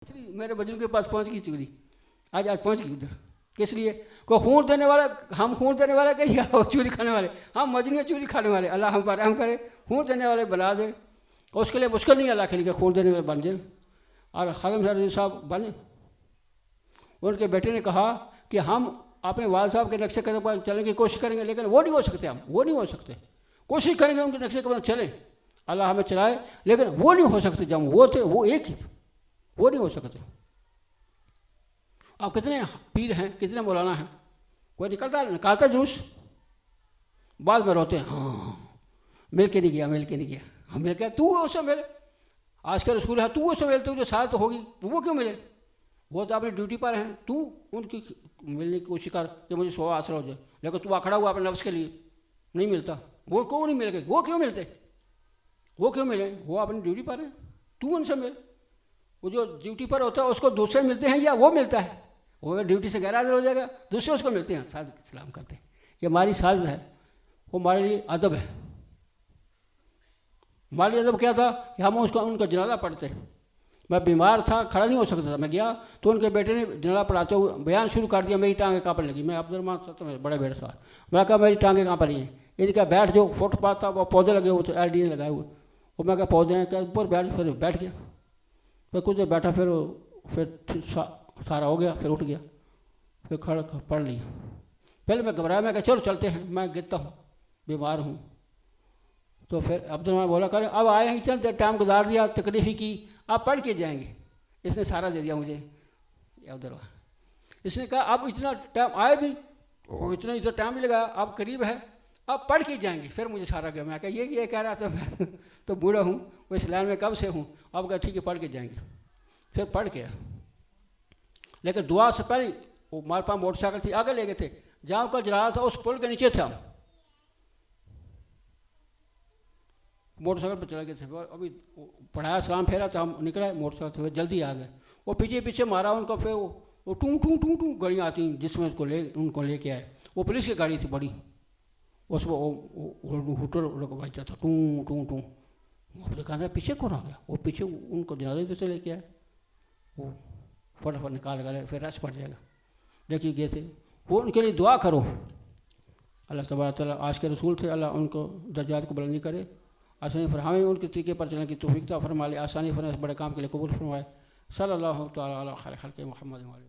इसलिए मेरे बुजुर्ग के पास पहुंच गई चोरी, आज पहुंच गई उधर। किस लिए? को खून देने वाला, हम खून देने वाला कहीं या चोरी खाने वाले, हम मजनू चोरी खाने वाले। अल्लाह हम पर रहम करे, खून देने वाले बना दे। और उसके लिए मुश्किल नहीं अल्लाह के लिए खून देने वाले बन जाए। और खालिद रज़ी साहब बने। उनके बेटे ने कहा कि हम अपने वाल साहब के नक्शे कदम पर चलने की कोशिश करेंगे, लेकिन वो नहीं हो सकते, हम वो नहीं हो सकते। कोशिश करेंगे उनके नक्शे कदम चलें, अल्लाह हमें चलाए, लेकिन वो नहीं हो सकते। जब वो थे वो एक ही थे, वो नहीं हो सकते। अब कितने पीर हैं, कितने मौलाना हैं, कोई निकालता जुलूस, बाद में रोते हैं, हाँ मिल के नहीं गया, मिल के नहीं गया। हम मिल के, तू उससे मिले, आज का रसूल है, तू उससे मिले, तुझे साथ तो होगी, वो क्यों मिले? वो तो अपनी ड्यूटी पर हैं, तू उनकी मिलने की कोशिश कर कि मुझे सो आसरा हो जाए, लेकिन तू अखड़ा हुआ अपने नफ्स के लिए, नहीं मिलता। वो क्यों नहीं मिल गए? वो क्यों मिलते? वो क्यों मिले? वो अपनी ड्यूटी पर है, तू उनसे मिल। वो जो ड्यूटी पर होता है उसको दूसरे मिलते हैं या वो मिलता है? वो ड्यूटी से गैर हाजिर हो जाएगा, दूसरे उसको मिलते हैं, साथ सलाम करते हैं। कि हमारी साज है, वो हमारे लिए अदब है। हमारे लिए अदब क्या था कि हम उसका उनका जनाजा पढ़ते हैं। मैं बीमार था, खड़ा नहीं हो सकता था, मैं गया तो उनके बेटे ने जनाजा पढ़ाते हुए बयान शुरू कर दिया, मेरी टांगें कांपने लगी। मैं अब्दुलरहमान साहब, मेरे बड़े बेटे साहब, मैं कहा मेरी टांगें कांप रही हैं। इनका बैठ जो फुटपाथ था वो पौधे लगे हुए थे, LD ने लगाए हुए, वो मैं कहा पौधे हैं क्या, ऊपर बैठ गया। फिर कुछ देर बैठा, फिर सारा हो गया, फिर उठ गया, फिर खड़ा पढ़ लिया। पहले मैं घबराया, मैं कहा चलो चलते हैं, मैं गिरता हूँ, बीमार हूँ। तो फिर अब्दुलरहमान बोला करें अब आए हैं, चलते टाइम गुजार दिया, तकलीफ़ी की, आप पढ़ के जाएंगे। इसने सारा दे दिया मुझे अब्दुलरहमान। इसने कहा अब इतना टाइम आए भी, इतना इतना टाइम भी लगा, अब करीब है, अब पढ़ के जाएंगे। फिर मुझे सारा गया। मैं कहा ये कह रहा था, मैं तो बूढ़ा हूँ, वो इस लाइन में कब से हूँ। अब कहा ठीक है पढ़ के जाएंगे। फिर पढ़ के, लेकिन दुआ से पहले वो हमारे पास मोटरसाइकिल थी, आगे ले गए थे, जहाँ का जनाजा था उस पुल के नीचे था, मोटरसाइकिल पर चले गए थे। अभी पढ़ाया, सलाम फेरा, तो हम निकले मोटरसाइकिल से, जल्दी आ गए। वो पीछे मारा उनको, फिर वो टू गाड़ियाँ आती जिसमें उनको लेके आए। वो पुलिस की गाड़ी थी बड़ी, उसमें हुटर बजता था, टू। वो कहा पीछे कौन आ गया? वो पीछे उनको जनाजे से लेके आए। वो फटाफट निकाल कर, फिर रश पड़ जाएगा। देखिए गए थे वो, उनके लिए दुआ करो। अल्लाह तबारक तआला आज के रसूल थे, अल्लाह उनको दर्जात को बुलंदी करे, आसानी फरमाए, उनके तरीके पर चलने की तौफीक अता फरमाए, आसानी फरमाए, बड़े काम के लिए कबूल फरमाए। सल्लल्लाहु तआला अला खैर खल्क़ि मुहम्मद।